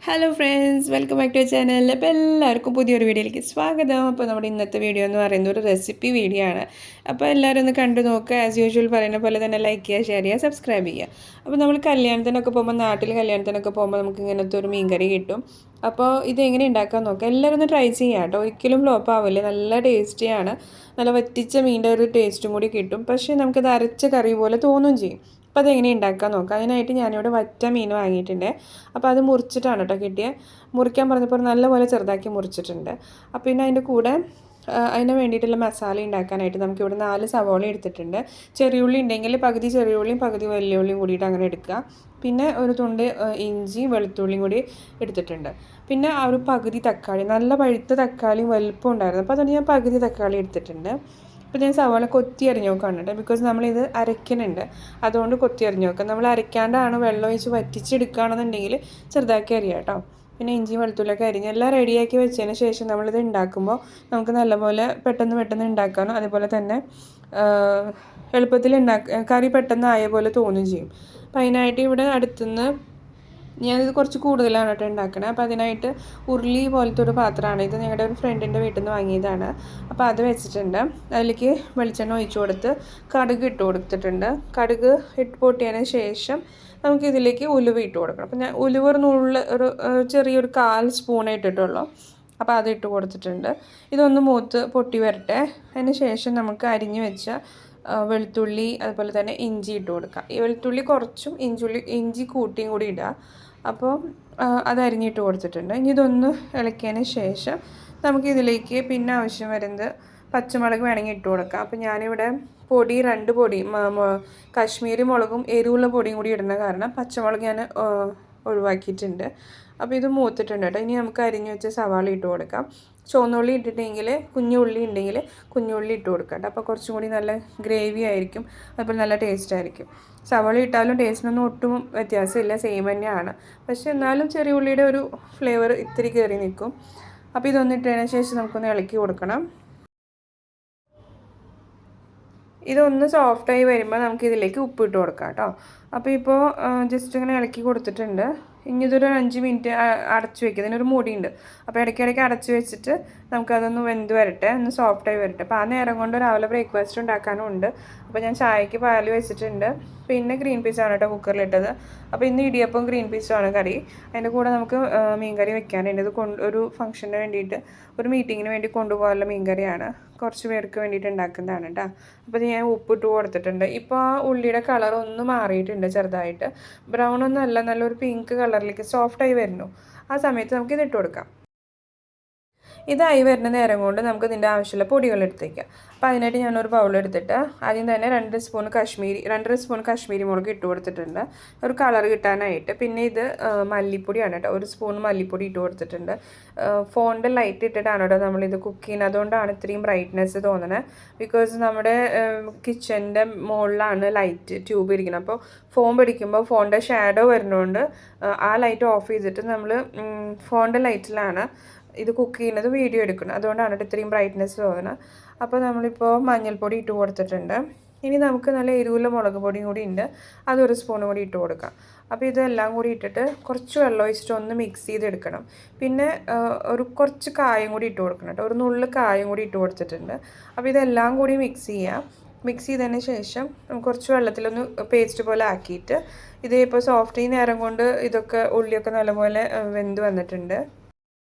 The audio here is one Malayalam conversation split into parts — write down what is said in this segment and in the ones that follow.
Hello friends, welcome back to channel. അപ്പോൾ എല്ലാവർക്കും പുതിയൊരു വീഡിയോയിലേക്ക് സ്വാഗതം. അപ്പോൾ നമ്മുടെ ഇന്നത്തെ വീഡിയോ എന്ന് പറയുന്നത് ഒരു റെസിപ്പി വീഡിയോ ആണ്. അപ്പോൾ എല്ലാവരും ഒന്ന് കണ്ടു നോക്കുക. ആസ് യൂഷ്വൽ പറയുന്ന പോലെ തന്നെ ലൈക്ക് ചെയ്യുക, ഷെയർ ചെയ്യുക, സബ്സ്ക്രൈബ് ചെയ്യുക. അപ്പോൾ നമ്മൾ കല്യാണത്തിനൊക്കെ പോകുമ്പോൾ, നാട്ടിൽ കല്യാണത്തിനൊക്കെ പോകുമ്പോൾ നമുക്ക് ഇങ്ങനത്തെ ഒരു മീൻകറി കിട്ടും. അപ്പോൾ ഇതെങ്ങനെ ഉണ്ടാക്കാൻ നോക്കുക. എല്ലാവരും ഒന്ന് ട്രൈ ചെയ്യുക കേട്ടോ. ഒരിക്കലും ഫ്ലോപ്പ് ആവില്ല. നല്ല ടേസ്റ്റിയാണ്. നല്ല വറ്റിച്ച മീൻ്റെ ഒരു ടേസ്റ്റും കൂടി കിട്ടും. പക്ഷേ നമുക്കത് അരച്ച കറി പോലെ തോന്നുകയും ചെയ്യും. അപ്പോൾ അതെങ്ങനെ ഉണ്ടാക്കാൻ നോക്കാം. അതിനായിട്ട് ഞാനിവിടെ വറ്റ മീൻ വാങ്ങിയിട്ടുണ്ട്. അപ്പോൾ അത് മുറിച്ചിട്ടാണ് കേട്ടോ കിട്ടിയത്. മുറിക്കാൻ പറഞ്ഞപ്പോൾ നല്ലപോലെ ചെറുതാക്കി മുറിച്ചിട്ടുണ്ട്. അപ്പോൾ പിന്നെ അതിൻ്റെ കൂടെ അതിന് വേണ്ടിയിട്ടുള്ള മസാല ഉണ്ടാക്കാനായിട്ട് നമുക്കിവിടെ 4 സവോള എടുത്തിട്ടുണ്ട്. ചെറിയുള്ളി ഉണ്ടെങ്കിൽ പകുതി ചെറിയുള്ളിയും പകുതി വലിയ ഉള്ളിയും കൂടിയിട്ട് അങ്ങനെ എടുക്കുക. പിന്നെ ഒരു തുണ്ട് ഇഞ്ചി വെളുത്തുള്ളിയും കൂടി എടുത്തിട്ടുണ്ട്. പിന്നെ ആ ഒരു പകുതി തക്കാളി, നല്ല പഴുത്ത തക്കാളി വലുപ്പം ഉണ്ടായിരുന്നു. അപ്പോൾ അതുകൊണ്ട് ഞാൻ പകുതി തക്കാളി എടുത്തിട്ടുണ്ട്. അപ്പോൾ ഞാൻ സവാള കൊത്തി അരിഞ്ഞ് നോക്കാനുണ്ട്. ബിക്കോസ് നമ്മളിത് അരയ്ക്കുന്നുണ്ട്, അതുകൊണ്ട് കൊത്തി അരിഞ്ഞ് നോക്കാം. നമ്മൾ അരയ്ക്കാണ്ടാണ് വെള്ളം ഒഴിച്ച് വറ്റിച്ചെടുക്കുകയാണെന്നുണ്ടെങ്കിൽ ചെറുതാക്കി അരിയാം കേട്ടോ. പിന്നെ ഇഞ്ചി വെളുത്തുള്ളിയൊക്കെ അരിഞ്ഞ് എല്ലാം റെഡിയാക്കി വെച്ചതിന് ശേഷം നമ്മളിത് ഉണ്ടാക്കുമ്പോൾ നമുക്ക് നല്ലപോലെ പെട്ടെന്ന് ഉണ്ടാക്കാനും അതുപോലെ തന്നെ എളുപ്പത്തിൽ കറി പെട്ടെന്ന് ആയ പോലെ തോന്നുകയും ചെയ്യും. അപ്പോൾ അതിനായിട്ട് ഇവിടെ അടുത്തുനിന്ന് ഞാനിത് കുറച്ച് കൂടുതലാണ് കേട്ടോ ഉണ്ടാക്കണത്. അപ്പോൾ അതിനായിട്ട് ഉരുളി പോലത്തെ ഒരു പാത്രമാണ്. ഇത് ഞങ്ങളുടെ ഒരു ഫ്രണ്ടിൻ്റെ വീട്ടിൽ നിന്ന് വാങ്ങിയതാണ്. അപ്പോൾ അത് വെച്ചിട്ടുണ്ട്. അതിലേക്ക് വെളിച്ചെണ്ണ ഒഴിച്ച് കൊടുത്ത് കടുക് ഇട്ട് കൊടുത്തിട്ടുണ്ട്. കടുക് പൊട്ടിയതിന് ശേഷം നമുക്കിതിലേക്ക് ഉലുവ ഇട്ട് കൊടുക്കണം. അപ്പോൾ ഞാൻ ഉലുവ ഒരു ചെറിയൊരു 1/4 സ്പൂണേ ഇട്ടിട്ടുള്ളൂ. അപ്പോൾ അത് ഇട്ട് കൊടുത്തിട്ടുണ്ട്. ഇതൊന്ന് പൊട്ടി വരട്ടെ. അതിന് ശേഷം നമുക്ക് അരിഞ്ഞ് വെച്ച വെളുത്തുള്ളി അതുപോലെ തന്നെ ഇഞ്ചി ഇട്ട് കൊടുക്കാം. ഈ വെളുത്തുള്ളി കുറച്ചും ഇഞ്ചി കൂട്ടിയും കൂടി ഇടുക. അപ്പോൾ അത് അരിഞ്ഞിട്ട് കൊടുത്തിട്ടുണ്ട്. ഇനി ഇതൊന്ന് ഇളക്കിയതിന് ശേഷം നമുക്കിതിലേക്ക് പിന്നെ ആവശ്യം വരുന്നത് പച്ചമുളക് വേണമെങ്കിൽ ഇട്ട് കൊടുക്കാം. അപ്പോൾ ഞാനിവിടെ 2 പൊടി കാശ്മീരി മുളകും എരിവുള്ള പൊടിയും കൂടി ഇടുന്ന കാരണം പച്ചമുളക് ഞാൻ ഒഴിവാക്കിയിട്ടുണ്ട്. അപ്പോൾ ഇത് മൂത്തിട്ടുണ്ട് കേട്ടോ. ഇനി നമുക്ക് അരിഞ്ഞു വെച്ച സവാള ഇട്ട് കൊടുക്കാം. ചുവന്നുള്ളി ഇട്ടിട്ടെങ്കിൽ കുഞ്ഞുള്ളി ഉണ്ടെങ്കിൽ കുഞ്ഞുള്ളി ഇട്ട് കൊടുക്കാം കേട്ടോ. അപ്പോൾ കുറച്ചും കൂടി നല്ല ഗ്രേവി ആയിരിക്കും, അതുപോലെ നല്ല ടേസ്റ്റ് ആയിരിക്കും. സവാള ഇട്ടാലും ടേസ്റ്റിനൊന്നും ഒട്ടും വ്യത്യാസമില്ല, സെയിം തന്നെയാണ്. പക്ഷേ എന്നാലും ചെറിയ ഉള്ളിയുടെ ഒരു ഫ്ലേവർ ഇത്തിരി കയറി നിൽക്കും. അപ്പോൾ ഇതൊന്നിട്ടതിന് ശേഷം നമുക്കൊന്ന് ഇളക്കി കൊടുക്കണം. ഇതൊന്ന് സോഫ്റ്റായി വരുമ്പോൾ നമുക്കിതിലേക്ക് ഉപ്പിട്ട് കൊടുക്കാം കേട്ടോ. അപ്പോൾ ഇപ്പോൾ ജസ്റ്റ് ഇങ്ങനെ ഇളക്കി കൊടുത്തിട്ടുണ്ട്. ഇനി ഇതൊരു 5 മിനിറ്റ് അടച്ചു വയ്ക്കുക. ഇതിനൊരു മൂടിയുണ്ട്. അപ്പോൾ ഇടയ്ക്കിടയ്ക്ക് അടച്ചു വെച്ചിട്ട് നമുക്കതൊന്ന് വെന്ത് വരട്ടെ, ഒന്ന് സോഫ്റ്റായി വരട്ടെ. അപ്പോൾ ആ നേരം കൊണ്ട് രാവിലെ ബ്രേക്ക്ഫാസ്റ്റ് ഉണ്ടാക്കാനും ഉണ്ട്. അപ്പോൾ ഞാൻ ചായക്ക് പാൽ വെച്ചിട്ടുണ്ട്. പിന്നെ ഗ്രീൻ പീസാണ് കേട്ടോ കുക്കറിലിട്ടത്. അപ്പോൾ ഇന്ന് ഇടിയപ്പം ഗ്രീൻ പീസുമാണ് കറി. അതിൻ്റെ കൂടെ നമുക്ക് മീൻ കറി വെക്കാനുണ്ട്. ഇത് ഒരു ഫംഗ്ഷന് വേണ്ടിയിട്ട്, ഒരു മീറ്റിങ്ങിന് വേണ്ടി കൊണ്ടുപോകാനുള്ള മീൻ കറിയാണ്. കുറച്ച് പേർക്ക് വേണ്ടിയിട്ട് ഉണ്ടാക്കുന്നതാണ് കേട്ടോ. അപ്പോൾ ഞാൻ ഉപ്പിട്ട് കൊടുത്തിട്ടുണ്ട്. ഇപ്പോൾ ആ ഉള്ളിയുടെ കളർ ഒന്ന് മാറിയിട്ടുണ്ട് ചെറുതായിട്ട്. ബ്രൗൺ ഒന്നും അല്ല, നല്ലൊരു പിങ്ക് കളറിലേക്ക് സോഫ്റ്റായി വരുന്നു. ആ സമയത്ത് നമുക്ക് ഇതിട്ട് കൊടുക്കാം. ഇതായി വരുന്ന നേരം കൊണ്ട് നമുക്ക് ഇതിൻ്റെ ആവശ്യമുള്ള പൊടികൾ എടുത്തേക്കാം. അപ്പോൾ അതിനായിട്ട് ഞാനൊരു ബൗൾ എടുത്തിട്ട് ആദ്യം തന്നെ 2 സ്പൂൺ കാശ്മീരി മുളക് ഇട്ട് കൊടുത്തിട്ടുണ്ട്, ഒരു കളർ കിട്ടാനായിട്ട്. പിന്നെ ഇത് മല്ലിപ്പൊടിയാണ് കേട്ടോ. 1 സ്പൂൺ മല്ലിപ്പൊടി ഇട്ട് കൊടുത്തിട്ടുണ്ട്. ഫോണിൻ്റെ ലൈറ്റ് ഇട്ടിട്ടാണ് കേട്ടോ നമ്മളിത് കുക്ക് ചെയ്യുന്നത്. അതുകൊണ്ടാണ് ഇത്രയും ബ്രൈറ്റ്നെസ് തോന്നുന്നത്. ബിക്കോസ് നമ്മുടെ കിച്ചൻ്റെ മുകളിലാണ് ലൈറ്റ് ട്യൂബ് ഇരിക്കുന്നത്. അപ്പോൾ ഫോൺ പിടിക്കുമ്പോൾ ഫോണിൻ്റെ ഷാഡോ വരുന്നതുകൊണ്ട് ആ ലൈറ്റ് ഓഫ് ചെയ്തിട്ട് നമ്മൾ ഫോണിൻ്റെ ലൈറ്റിലാണ് ഇത് കുക്ക് ചെയ്യുന്നത്, വീഡിയോ എടുക്കുന്നത്. അതുകൊണ്ടാണ് ഇത്രയും ബ്രൈറ്റ്നെസ് തോന്നുന്നത്. അപ്പോൾ നമ്മളിപ്പോൾ മഞ്ഞൾപ്പൊടി ഇട്ട് കൊടുത്തിട്ടുണ്ട്. ഇനി നമുക്ക് നല്ല എരിവുള്ള മുളക് പൊടിയും കൂടി ഉണ്ട്, അതൊരു സ്പൂൺ കൂടി ഇട്ട് കൊടുക്കാം. അപ്പോൾ ഇതെല്ലാം കൂടി ഇട്ടിട്ട് കുറച്ച് വെള്ളം ഒഴിച്ചിട്ട് ഒന്ന് മിക്സ് ചെയ്തെടുക്കണം. പിന്നെ കുറച്ച് കായം കൂടി ഇട്ട് കൊടുക്കണം കേട്ടോ. ഒരു നുള്ളു കായം കൂടി ഇട്ട് കൊടുത്തിട്ടുണ്ട്. അപ്പോൾ ഇതെല്ലാം കൂടി മിക്സ് ചെയ്യാം. മിക്സ് ചെയ്തതിന് ശേഷം കുറച്ച് വെള്ളത്തിലൊന്ന് പേസ്റ്റ് പോലെ ആക്കിയിട്ട് ഇത് ഇപ്പോൾ സോഫ്റ്റ് ഈ നേരം കൊണ്ട് ഇതൊക്കെ ഉള്ളിയൊക്കെ നല്ലപോലെ വെന്ത് വന്നിട്ടുണ്ട്.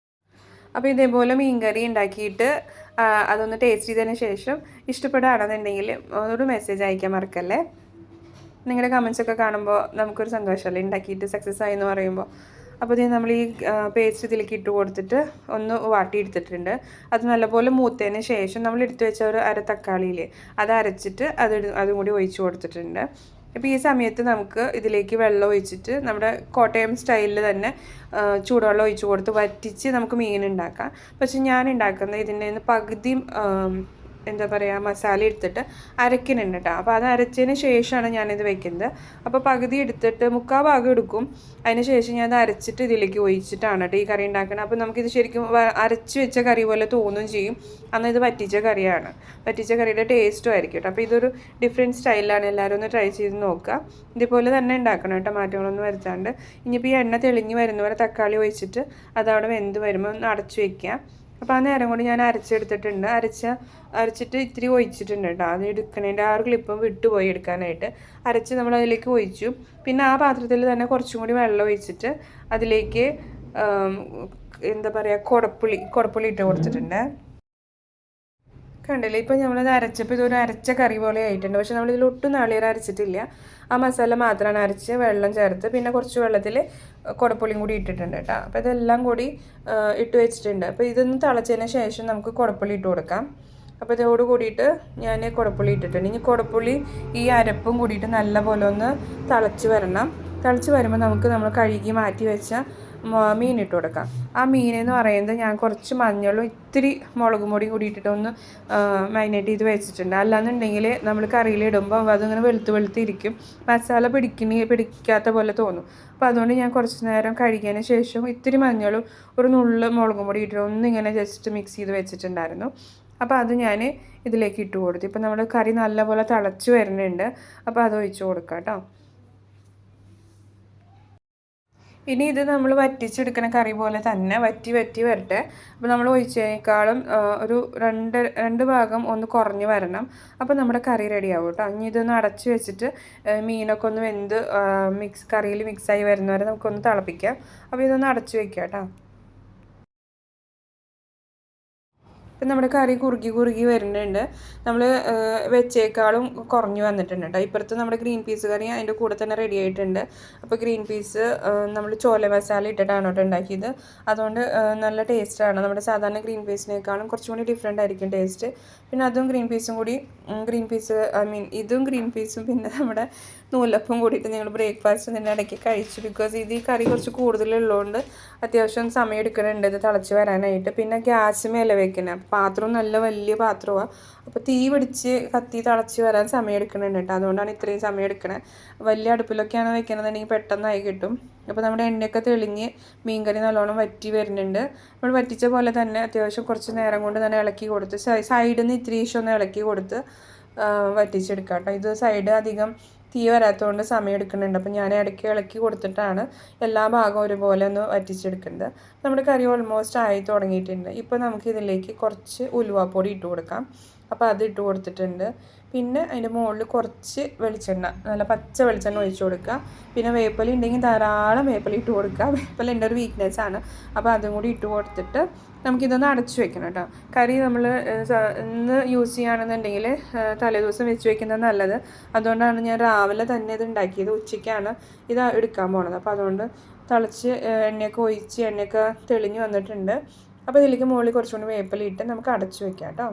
അപ്പോൾ ഇതേപോലെ മീൻ കറി ഉണ്ടാക്കിയിട്ട് അതൊന്ന് ടേസ്റ്റ് ചെയ്തതിന് ശേഷം ഇഷ്ടപ്പെടുകയാണെന്നുണ്ടെങ്കിൽ ഒരു മെസ്സേജ് അയക്കാൻ മറക്കല്ലേ. നിങ്ങളുടെ കമൻസൊക്കെ കാണുമ്പോൾ നമുക്കൊരു സന്തോഷമല്ലേ, ഉണ്ടാക്കിയിട്ട് സക്സസ് ആയി എന്ന് പറയുമ്പോൾ. അപ്പോൾ ഇത് നമ്മൾ ഈ പേസ്റ്റ് ഇതിലേക്ക് ഇട്ട് കൊടുത്തിട്ട് ഒന്ന് വാട്ടിയെടുത്തിട്ടുണ്ട്. അത് നല്ലപോലെ മൂത്തതിന് ശേഷം നമ്മൾ എടുത്തു വെച്ച ഒരു അര തക്കാളിയില്ലേ, അത് അരച്ചിട്ട് അതും കൂടി ഒഴിച്ച് കൊടുത്തിട്ടുണ്ട്. അപ്പോൾ ഈ സമയത്ത് നമുക്ക് ഇതിലേക്ക് വെള്ളം ഒഴിച്ചിട്ട് നമ്മുടെ കോട്ടയം സ്റ്റൈലിൽ തന്നെ ചൂടുവെള്ളം ഒഴിച്ച് കൊടുത്ത് വറ്റിച്ച് നമുക്ക് മീൻ ഉണ്ടാക്കാം. പക്ഷെ ഞാൻ ഉണ്ടാക്കുന്നത് ഇതിൻ്റെ പകുതി എന്താ പറയുക മസാല എടുത്തിട്ട് അരക്കുന്നുണ്ട് കേട്ടോ. അപ്പോൾ അത് അരച്ചതിന് ശേഷമാണ് ഞാനിത് വെക്കുന്നത്. അപ്പോൾ പകുതി എടുത്തിട്ട് മുക്കാൽ ഭാഗം എടുക്കും. അതിന് ശേഷം ഞാൻ അത് അരച്ചിട്ട് ഇതിലേക്ക് ഒഴിച്ചിട്ടാണ് കേട്ടോ ഈ കറി ഉണ്ടാക്കുന്നത്. അപ്പോൾ നമുക്കിത് ശരിക്കും അരച്ച് വെച്ച കറി പോലെ തോന്നും ചെയ്യും. അന്ന് ഇത് വറ്റിച്ച കറിയാണ്. വറ്റിച്ച കറിയുടെ ടേസ്റ്റും ആയിരിക്കും കേട്ടോ. അപ്പോൾ ഇതൊരു ഡിഫറെൻറ്റ് സ്റ്റൈലാണ്. എല്ലാവരും ഒന്ന് ട്രൈ ചെയ്ത് നോക്കുക. ഇതുപോലെ തന്നെ ഉണ്ടാക്കണം കേട്ടോ, മാറ്റങ്ങളൊന്നും വരുത്താണ്ട്. ഇനിയിപ്പോൾ ഈ എണ്ണ തെളിഞ്ഞ് വരുന്ന പോലെ തക്കാളി ഒഴിച്ചിട്ട് അതവിടെ വെന്ത് വരുമ്പോൾ ഒന്ന് അടച്ചു വയ്ക്കുക. അപ്പോൾ ആ നേരം കൊണ്ട് ഞാൻ അരച്ചെടുത്തിട്ടുണ്ട്. അരച്ചിട്ട് ഇത്തിരി ഒഴിച്ചിട്ടുണ്ട് കേട്ടോ. അത് എടുക്കണേൻ്റെ ആ ഒരു ക്ലിപ്പും വിട്ടുപോയി എടുക്കാനായിട്ട്. അരച്ച് നമ്മൾ അതിലേക്ക് ഒഴിച്ചു. പിന്നെ ആ പാത്രത്തിൽ തന്നെ കുറച്ചും കൂടി വെള്ളം ഒഴിച്ചിട്ട് അതിലേക്ക് എന്താ പറയുക കുടപ്പുളി ഇട്ട് കൊടുത്തിട്ടുണ്ട്. കണ്ടില്ലേ, ഇപ്പം നമ്മളത് അരച്ചപ്പോൾ ഇതൊരു അരച്ച കറി പോലെ ആയിട്ടുണ്ട്. പക്ഷെ നമ്മളിതിൽ ഒട്ടും നാളികേരം അരച്ചിട്ടില്ല. ആ മസാല മാത്രമാണ് അരച്ച് വെള്ളം ചേർത്ത് പിന്നെ കുറച്ച് വെള്ളത്തിൽ കുടപ്പുളിയും കൂടി ഇട്ടിട്ടുണ്ട് കേട്ടോ. അപ്പോൾ ഇതെല്ലാം കൂടി ഇട്ട് വെച്ചിട്ടുണ്ട്. അപ്പോൾ ഇതൊന്ന് തിളച്ചതിന് ശേഷം നമുക്ക് കുടപ്പുളി ഇട്ട് കൊടുക്കാം. അപ്പോൾ ഇതോട് കൂടിയിട്ട് ഞാൻ കുടപ്പുളി ഇട്ടിട്ടുണ്ട്. ഇനി കുടപ്പുളി ഈ അരപ്പും കൂടിയിട്ട് നല്ല പോലെ ഒന്ന് തിളച്ച് വരണം. തിളച്ച് വരുമ്പോൾ നമ്മൾ കഴുകി മാറ്റി വെച്ച മീൻ ഇട്ട് കൊടുക്കാം. ആ മീനെന്ന് പറയുന്നത് ഞാൻ കുറച്ച് മഞ്ഞളും ഇത്തിരി മുളകും പൊടി കൂടിയിട്ടിട്ട് ഒന്ന് മാരിനേറ്റ് ചെയ്ത് വെച്ചിട്ടുണ്ട്. അല്ലാന്നുണ്ടെങ്കിൽ നമ്മൾ കറിയിലിടുമ്പോൾ അതിങ്ങനെ വെളുത്തിരിക്കും, മസാല പിടിക്കാത്ത പോലെ തോന്നും. അപ്പോൾ അതുകൊണ്ട് ഞാൻ കുറച്ച് നേരം കഴുകിയതിന് ശേഷം ഇത്തിരി മഞ്ഞളും ഒരു നുള്ള് മുളകും പൊടി ഇട്ടിട്ട് ഒന്നിങ്ങനെ ജസ്റ്റ് മിക്സ് ചെയ്ത് വെച്ചിട്ടുണ്ടായിരുന്നു. അപ്പോൾ അത് ഞാൻ ഇതിലേക്ക് ഇട്ട് കൊടുത്തു. ഇപ്പോൾ നമ്മൾ കറി നല്ലപോലെ തിളച്ച് വരുന്നുണ്ട്. അപ്പോൾ അത് ഒഴിച്ച് കൊടുക്കാം കേട്ടോ. ഇനി ഇത് നമ്മൾ വറ്റിച്ചെടുക്കുന്ന കറി പോലെ തന്നെ വറ്റി വരട്ടെ. അപ്പോൾ നമ്മൾ ഒഴിച്ചതിനേക്കാളും ഒരു രണ്ട് ഭാഗം ഒന്ന് കുറഞ്ഞ് വരണം. അപ്പോൾ നമ്മുടെ കറി റെഡിയാവും കേട്ടോ. ഇനി ഇതൊന്ന് അടച്ച് വെച്ചിട്ട് മീനൊക്കെ ഒന്ന് വെന്ത് കറിയിൽ മിക്സായി വരുന്നവരെ നമുക്കൊന്ന് തിളപ്പിക്കാം. അപ്പോൾ ഇതൊന്ന് അടച്ച് വെക്കാം കേട്ടോ. ഇപ്പം നമ്മുടെ കറി കുറുകി വരുന്നുണ്ട്. നമ്മൾ വെച്ചേക്കാളും കുറഞ്ഞു വന്നിട്ടുണ്ട് കേട്ടോ. ഇപ്പുറത്ത് നമ്മുടെ ഗ്രീൻ പീസ് കറി അതിൻ്റെ കൂടെ തന്നെ റെഡി ആയിട്ടുണ്ട്. അപ്പോൾ ഗ്രീൻ പീസ് നമ്മൾ ചോല മസാല ഇട്ടിട്ടാണ് കേട്ടോ ഉണ്ടാക്കിയത്. അതുകൊണ്ട് നല്ല ടേസ്റ്റാണ്. നമ്മുടെ സാധാരണ ഗ്രീൻ പീസിനേക്കാളും കുറച്ചും കൂടി ഡിഫറെൻ്റ് ആയിരിക്കും ടേസ്റ്റ്. പിന്നെ അതും ഇതും ഗ്രീൻ പീസും പിന്നെ നമ്മുടെ നൂലപ്പം കൂടിയിട്ട് ഞങ്ങൾ ബ്രേക്ക്ഫാസ്റ്റ് തന്നെ ഇടയ്ക്ക് കഴിച്ചു. ബിക്കോസ് ഈ കറി കുറച്ച് കൂടുതലുള്ളതുകൊണ്ട് അത്യാവശ്യം സമയം എടുക്കുന്നുണ്ട് ഇത് തിളച്ച് വരാനായിട്ട്. പിന്നെ ഗ്യാസ് മേലെ വെക്കുന്നത്, പാത്രം നല്ല വലിയ പാത്രമാണ്. അപ്പോൾ തീ പിടിച്ച് കത്തി തിളച്ച് വരാൻ സമയം എടുക്കുന്നുണ്ട് കേട്ടോ. അതുകൊണ്ടാണ് ഇത്രയും സമയം എടുക്കണത്. വലിയ അടുപ്പിലൊക്കെയാണ് വെക്കണമെന്നുണ്ടെങ്കിൽ പെട്ടെന്നായി കിട്ടും. അപ്പോൾ നമ്മുടെ എണ്ണയൊക്കെ തെളിഞ്ഞ് മീൻകറി നല്ലോണം വറ്റി വരുന്നുണ്ട്. നമ്മൾ വറ്റിച്ച പോലെ തന്നെ അത്യാവശ്യം കുറച്ച് നേരം കൊണ്ട് തന്നെ ഇളക്കി കൊടുത്ത് സൈഡിൽ നിന്ന് ഇത്തിരി ഒന്ന് ഇളക്കി കൊടുത്ത് വറ്റിച്ചെടുക്കാം കേട്ടോ. ഇത് സൈഡ് അധികം തീ വരാത്തതുകൊണ്ട് സമയം എടുക്കുന്നുണ്ട്. അപ്പോൾ ഞാൻ ഇടയ്ക്ക് ഇളക്കി കൊടുത്തിട്ടാണ് എല്ലാ ഭാഗവും ഒരുപോലെ ഒന്ന് വറ്റിച്ചെടുക്കുന്നത്. നമ്മുടെ കറി ഓൾമോസ്റ്റ് ആയി തുടങ്ങിയിട്ടുണ്ട്. ഇപ്പോൾ നമുക്ക് ഇതിലേക്ക് കുറച്ച് ഉലുവാപ്പൊടി ഇട്ട് കൊടുക്കാം. അപ്പോൾ അത് ഇട്ട് കൊടുത്തിട്ടുണ്ട്. പിന്നെ അതിൻ്റെ മുകളിൽ കുറച്ച് വെളിച്ചെണ്ണ, നല്ല പച്ച വെളിച്ചെണ്ണ ഒഴിച്ച് കൊടുക്കുക. പിന്നെ വേപ്പില ഉണ്ടെങ്കിൽ ധാരാളം വേപ്പില ഇട്ട് കൊടുക്കുക. വേപ്പില എൻ്റെ ഒരു വീക്ക്നെസ്സാണ്. അപ്പോൾ അതും കൂടി ഇട്ട് കൊടുത്തിട്ട് നമുക്കിതൊന്ന് അടച്ചു വെക്കണം കേട്ടോ. കറി നമ്മൾ ഇന്ന് യൂസ് ചെയ്യുകയാണെന്നുണ്ടെങ്കിൽ തലേദിവസം വെച്ച് വെക്കുന്നത് നല്ലത്. അതുകൊണ്ടാണ് ഞാൻ രാവിലെ തന്നെ ഇത് ഉണ്ടാക്കിയത്. ഉച്ചയ്ക്കാണ് ഇത് എടുക്കാൻ പോണത്. അപ്പോൾ അതുകൊണ്ട് തിളച്ച് എണ്ണയൊക്കെ തെളിഞ്ഞ് വന്നിട്ടുണ്ട്. അപ്പോൾ ഇതിലേക്ക് മുകളിൽ കുറച്ചുകൂടി വേപ്പില ഇട്ട് നമുക്ക് അടച്ചു വെക്കാം കേട്ടോ.